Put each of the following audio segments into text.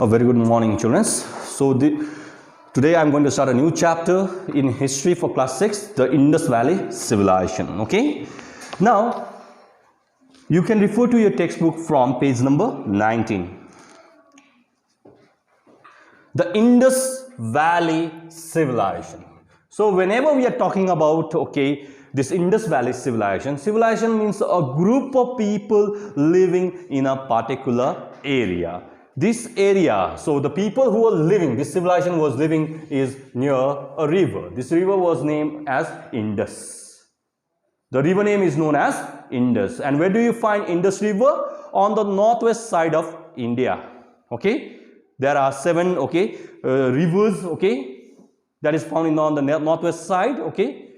A very good morning, children. Today I'm going to start a new chapter in history for class 6, the Indus Valley civilization. Okay. Now, you can refer to your textbook from page number 19. The Indus Valley civilization. So, whenever we are talking about, this Indus Valley civilization means a group of people living in a particular area. This area, so the people who were living, this civilization was living is near a river. This river was named as Indus. The river name is known as Indus. And where do you find Indus River? On the northwest side of India. Okay. There are 7 rivers, that is found on the northwest side. Okay.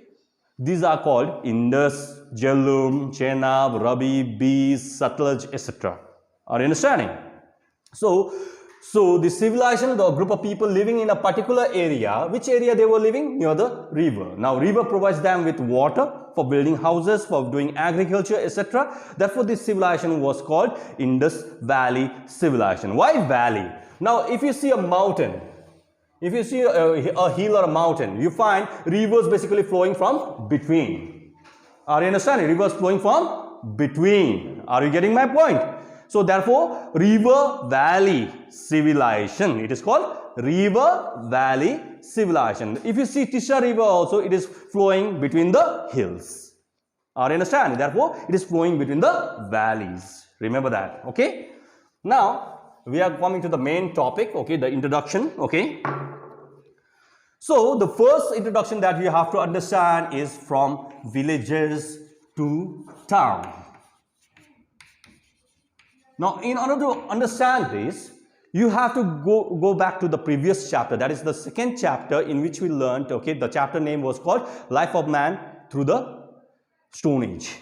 These are called Indus, Jhelum, Chenab, Ravi, Beas, Satluj, etc. Are you understanding? So the civilization, the group of people living in a particular area, which area they were living? Near the river. Now, river provides them with water for building houses, for doing agriculture, etc. Therefore, this civilization was called Indus Valley civilization. Why valley? Now, if you see a mountain, if you see a hill or a mountain, you find rivers basically flowing from between. Are you understanding? Rivers flowing from between. Are you getting my point? So, therefore, river valley civilization. It is called river valley civilization. If you see Tisha river also, it is flowing between the hills. Are you understanding? Therefore, it is flowing between the valleys. Remember that. Okay. Now, we are coming to the main topic. Okay, the introduction. Okay. So, the first introduction that we have to understand is from villages to town. Now, in order to understand this, you have to go back to the previous chapter. That is the second chapter in which we learned, the chapter name was called Life of Man Through the Stone Age.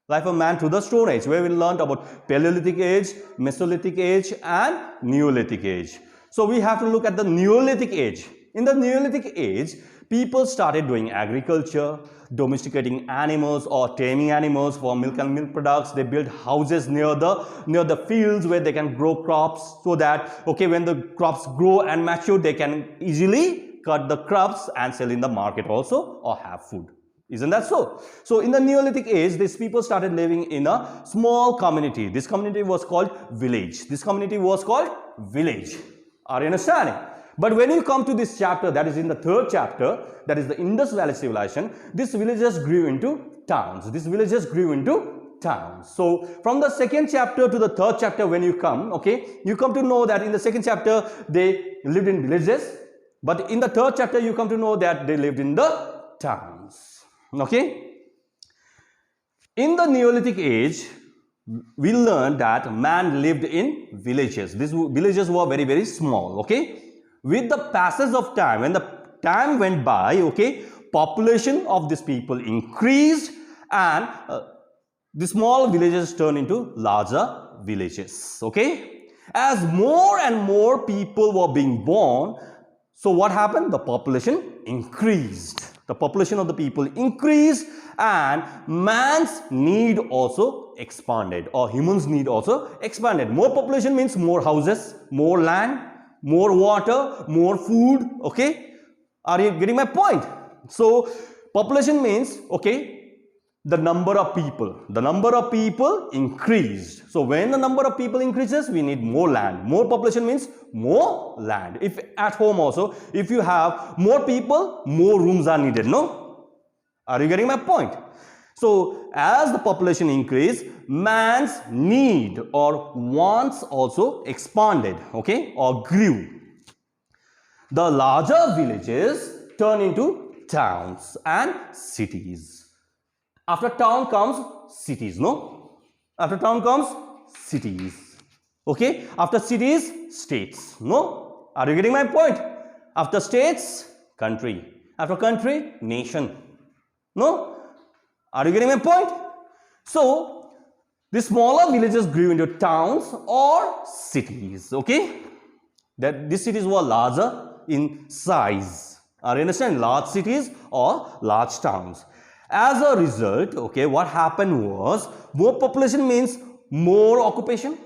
Life of Man Through the Stone Age, where we learned about Paleolithic Age, Mesolithic Age and Neolithic Age. So, we have to look at the Neolithic Age. In the Neolithic Age, people started doing agriculture, domesticating animals or taming animals for milk and milk products. They built houses near the fields where they can grow crops, so that when the crops grow and mature, they can easily cut the crops and sell in the market also or have food. Isn't that so? So in the Neolithic Age, these people started living in a small community. This community was called village. This community was called village. Are you understanding? But when you come to this chapter, that is in the third chapter, that is the Indus Valley civilization, these villages grew into towns. These villages grew into towns. So from the second chapter to the third chapter, when you come, you come to know that in the second chapter, they lived in villages. But in the third chapter, you come to know that they lived in the towns. Okay. In the Neolithic Age, we learned that man lived in villages. These villages were very, very small. Okay. With the passage of time, when the time went by, population of these people increased and the small villages turned into larger villages. Okay. As more and more people were being born, so what happened? The population increased. The population of the people increased and man's need also expanded, or humans' need also expanded. More population means more houses, more land, more water, more food. Okay. Are you getting my point? So, population means, the number of people. The number of people increased. So, when the number of people increases, we need more land. More population means more land. If at home also, if you have more people, more rooms are needed, no? Are you getting my point? So, as the population increased, man's need or wants also expanded, or grew. The larger villages turn into towns and cities. After town comes cities, no? After town comes cities. Okay? After cities, states, no? Are you getting my point? After states, country. After country, nation. No? Are you getting my point? So, the smaller villages grew into towns or cities. Okay? That these cities were larger in size. Are you understanding? Large cities or large towns. As a result, what happened was more population means more occupation,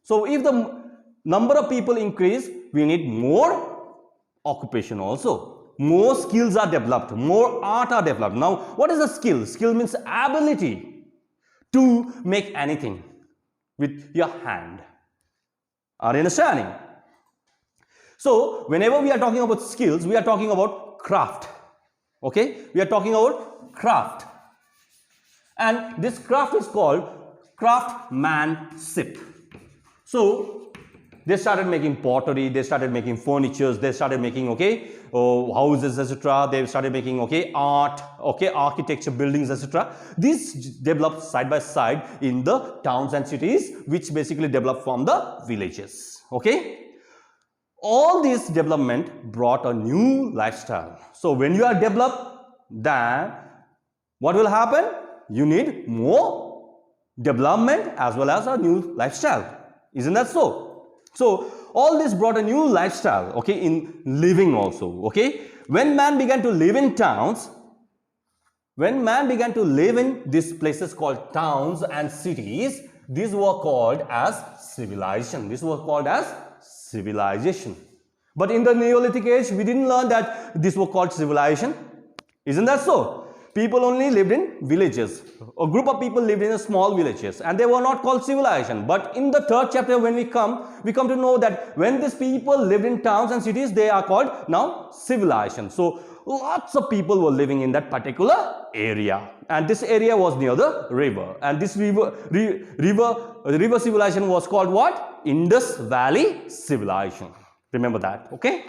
So if the number of people increase, we need more occupation also. More skills are developed, more art are developed. Now, what is a skill? Skill means ability to make anything with your hand. Are you understanding? So, whenever we are talking about skills, we are talking about craft. Okay? We are talking about craft. And this craft is called craftsmanship. So, they started making pottery, they started making furnitures, they started making, houses, etc. They started making, art, architecture, buildings, etc. These developed side by side in the towns and cities, which basically developed from the villages. Okay? All this development brought a new lifestyle. So, when you are developed, then what will happen? You need more development as well as a new lifestyle. Isn't that so? So, all this brought a new lifestyle, in living also, When man began to live in towns, when man began to live in these places called towns and cities, these were called as civilization. This was called as civilization. But in the Neolithic age, we didn't learn that this was called civilization. Isn't that so? People only lived in villages. A group of people lived in small villages and they were not called civilization. But in the third chapter when we come to know that when these people lived in towns and cities, they are called now civilization. So lots of people were living in that particular area. And this area was near the river. And this river civilization was called what? Indus Valley civilization. Remember that, okay?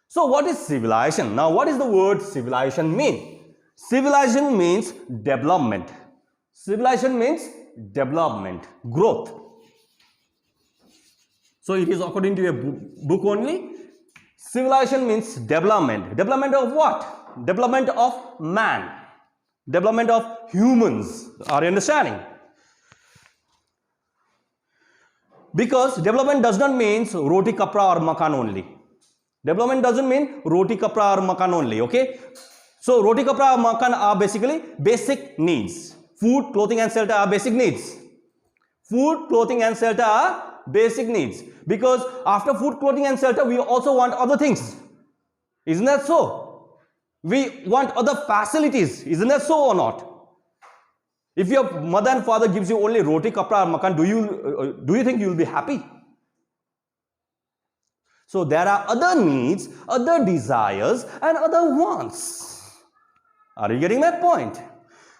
So what is civilization? Now what does the word civilization mean? Civilization means development. Civilization means development, growth. So it is according to a book only. Civilization means development. Development of what? Development of man. Development of humans. Are you understanding? Because development does not mean roti, kapra or makan only. Development doesn't mean roti, kapra or makan only, okay? So roti, kapra or makan are basically basic needs. Food, clothing and shelter are basic needs. Food, clothing and shelter are basic needs. Because after food, clothing and shelter, we also want other things. Isn't that so? We want other facilities. Isn't that so or not? If your mother and father gives you only roti, kapra or makan, do you think you will be happy? So there are other needs, other desires and other wants. Are you getting my point?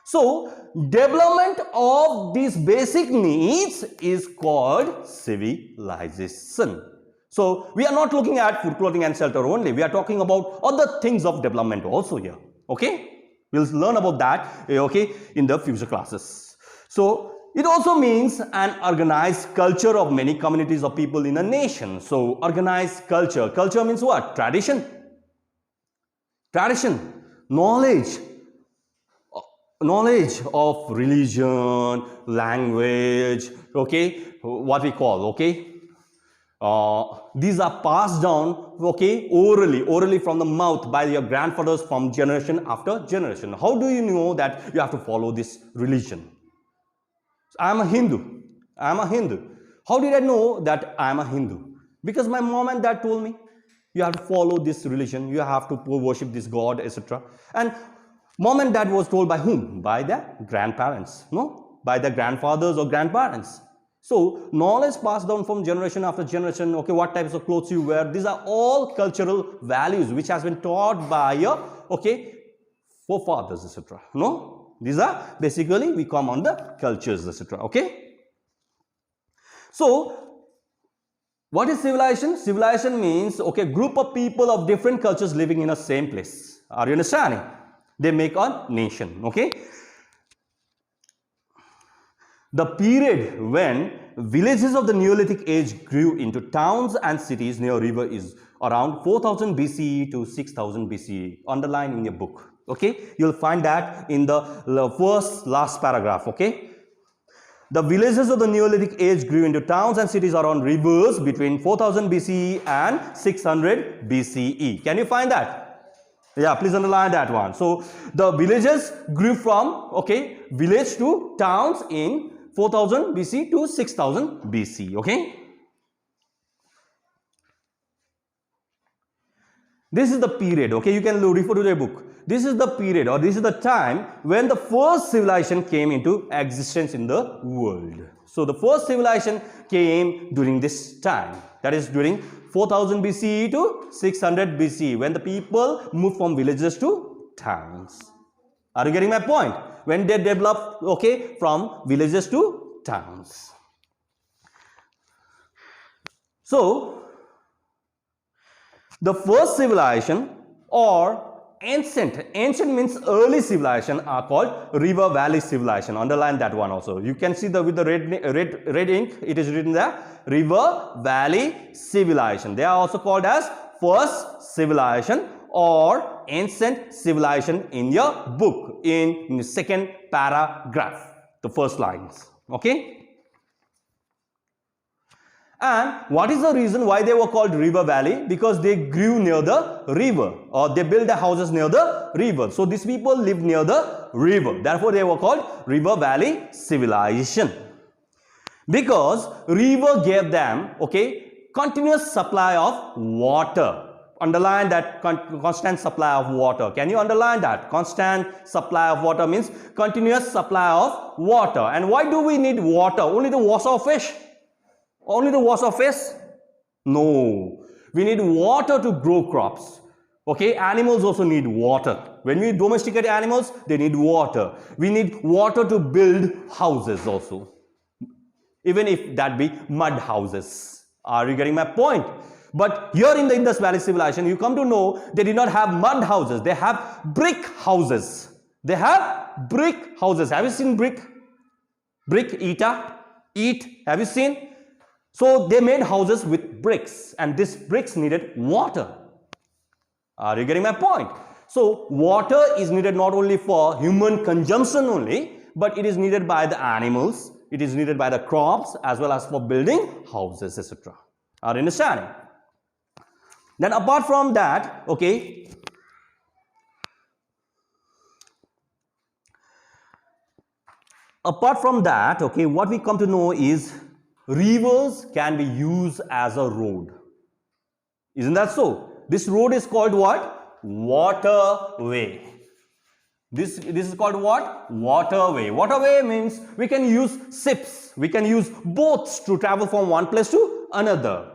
So development of these basic needs is called civilization. So we are not looking at food, clothing and shelter only. We are talking about other things of development also here. Okay? We'll learn about that, in the future classes. So it also means an organized culture of many communities of people in a nation. So organized culture. Culture means what? Tradition. Tradition. Knowledge. Knowledge of religion, language, what we call, these are passed down, orally from the mouth by your grandfathers from generation after generation. How do you know that you have to follow this religion? I am a Hindu. I am a Hindu. How did I know that I am a Hindu? Because my mom and dad told me, you have to follow this religion, you have to worship this God, etc. And mom and dad was told by whom? By their grandparents, no? By their grandfathers or grandparents. So, knowledge passed down from generation after generation, what types of clothes you wear, these are all cultural values which has been taught by your, forefathers, etc. No? These are basically, we come on the cultures, etc. Okay? So, what is civilization? Civilization means, group of people of different cultures living in a same place. Are you understanding? They make a nation, okay? The period when villages of the Neolithic age grew into towns and cities near river is around 4000 BCE to 6000 BCE. Underline in your book, okay? You'll find that in the last paragraph, okay? The villages of the Neolithic age grew into towns and cities around rivers between 4000 BCE and 600 BCE. Can you find that? Yeah, please underline that one. So, the villages grew from, village to towns in 4000 BC to 6000 BC. Okay. This is the period. Okay, you can refer to the book. This is the period, or this is the time when the first civilization came into existence in the world. So the first civilization came during this time. That is during 4000 BCE to 600 BCE, when the people moved from villages to towns. Are you getting my point? When they developed, okay, from villages to towns. So the first civilization, or ancient means early civilization, are called River Valley civilization. Underline that one also. You can see with the red ink, it is written there, River Valley civilization. They are also called as first civilization or ancient civilization in your book, in the second paragraph, the first lines. Okay. And what is the reason why they were called River Valley? Because they grew near the river, or they built their houses near the river. So these people lived near the river. Therefore, they were called River Valley civilization. Because river gave them, okay, continuous supply of water. Underline that, constant supply of water. Can you underline that? Constant supply of water means continuous supply of water. And why do we need water? Only to wash our fish? Only to wash our face? No. We need water to grow crops. Okay, animals also need water. When we domesticate animals, they need water. We need water to build houses also. Even if that be mud houses. Are you getting my point? But here in the Indus Valley civilization, you come to know they did not have mud houses. They have brick houses. They have brick houses. Have you seen brick? Brick, eat. Have you seen? So they made houses with bricks, and these bricks needed water. Are you getting my point? So water is needed not only for human consumption only, but it is needed by the animals, it is needed by the crops, as well as for building houses, etc. Are you understanding? Then apart from that, okay, what we come to know is rivers can be used as a road. Isn't that so? This road is called what? Waterway. This is called what? Waterway. Waterway means we can use ships, we can use boats to travel from one place to another.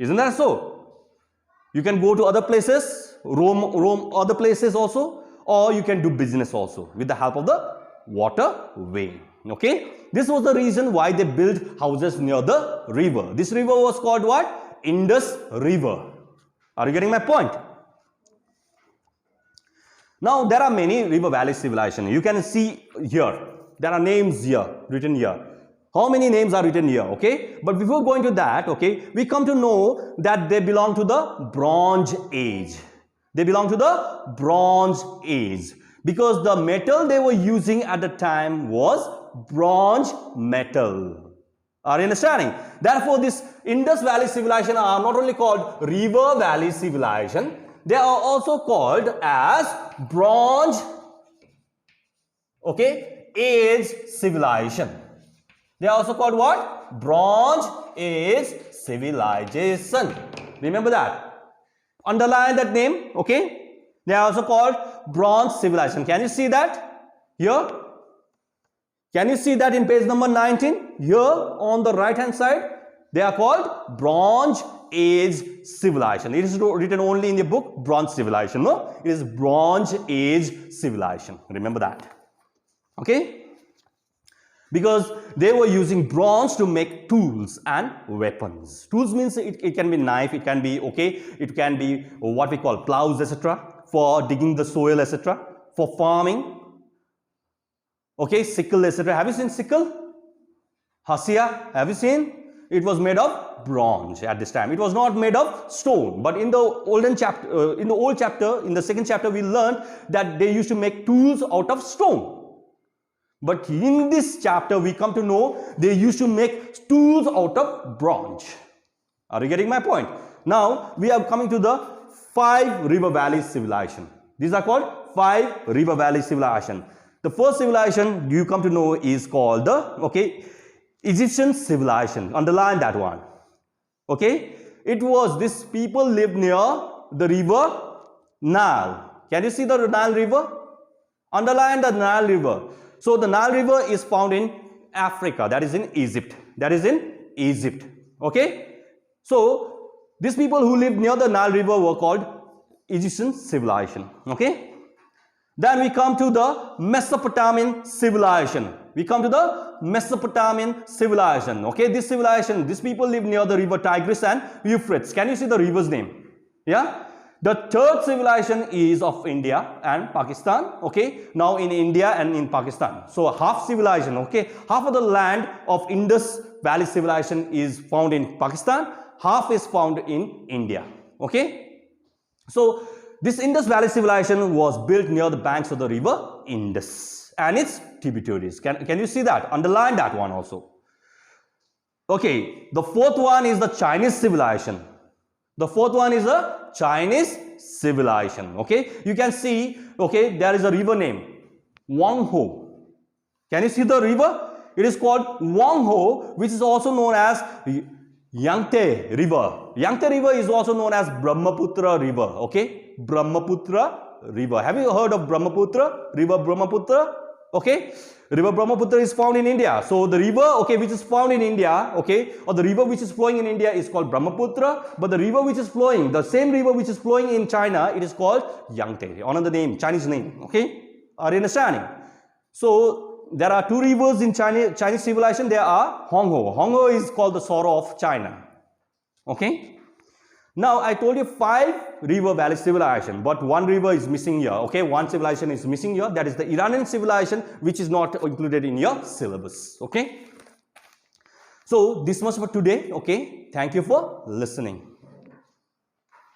Isn't that so? You can go to other places, roam other places also, or you can do business also with the help of the waterway. Okay, this was the reason why they built houses near the river. This river was called what? Indus River. Are you getting my point? Now there are many river valley civilizations. You can see here, there are names here, written here. How many names are written here? Okay, but before going to that, okay, we come to know that they belong to the Bronze Age. They belong to the Bronze Age because the metal they were using at the time was bronze metal. Are you understanding? Therefore, this Indus Valley civilization are not only called River Valley civilization, they are also called as Bronze, okay, Age civilization. They are also called what? Bronze Age civilization. Remember that. Underline that name, okay? They are also called Bronze civilization. Can you see that here? Can you see that in page number 19? Here on the right hand side, they are called Bronze Age civilization. It is written only in the book Bronze civilization. No, it is Bronze Age civilization. Remember that. Okay? Because they were using bronze to make tools and weapons. Tools means it can be knife, it can be, okay, it can be what we call plows, etc. for digging the soil, etc. for farming. Okay, sickle, etc. Have you seen sickle? Hasia, have you seen? It was made of bronze at this time. It was not made of stone. But in the olden chapter, in the second chapter, we learned that they used to make tools out of stone. But in this chapter, we come to know they used to make tools out of bronze. Are you getting my point? Now, we are coming to the 5 river valley civilization. These are called 5 river valley civilization. The first civilization you come to know is called the, okay, Egyptian civilization. Underline that one. Okay. It was, these people lived near the river Nile. Can you see the Nile River? Underline the Nile River. So the Nile River is found in Africa. That is in Egypt. That is in Egypt. Okay. So these people who lived near the Nile River were called Egyptian civilization. Okay. Then we come to the Mesopotamian civilization. We come to the Mesopotamian civilization. Okay, this civilization, these people live near the river Tigris and Euphrates. Can you see the river's name? Yeah. The third civilization is of India and Pakistan. Okay, now in India and in Pakistan. So half civilization. Okay, half of the land of Indus Valley civilization is found in Pakistan. Half is found in India. Okay. So this Indus Valley civilization was built near the banks of the river Indus and its tributaries. Can you see that? Underline that one also. Okay, the fourth one is the Chinese civilization. The fourth one is the Chinese civilization. Okay, you can see, okay, there is a river name Wangho. Can you see the river? It is called Wangho, which is also known as Yangtze River. Yangtze River is also known as Brahmaputra River. Okay, Brahmaputra River. Have you heard of Brahmaputra? River Brahmaputra? Okay, River Brahmaputra is found in India. So the river, okay, which is found in India, okay, or the river which is flowing in India is called Brahmaputra. But the river which is flowing, the same river which is flowing in China, it is called Yangtze. Another name, Chinese name. Okay, are you understanding? So there are two rivers in Chinese civilization. There are Hongho. Hongho is called the sorrow of China. Okay. Now I told you 5 river valley civilization, but one river is missing here. Okay, one civilization is missing here. That is the Iranian civilization, which is not included in your syllabus. Okay. So this much for today. Okay. Thank you for listening.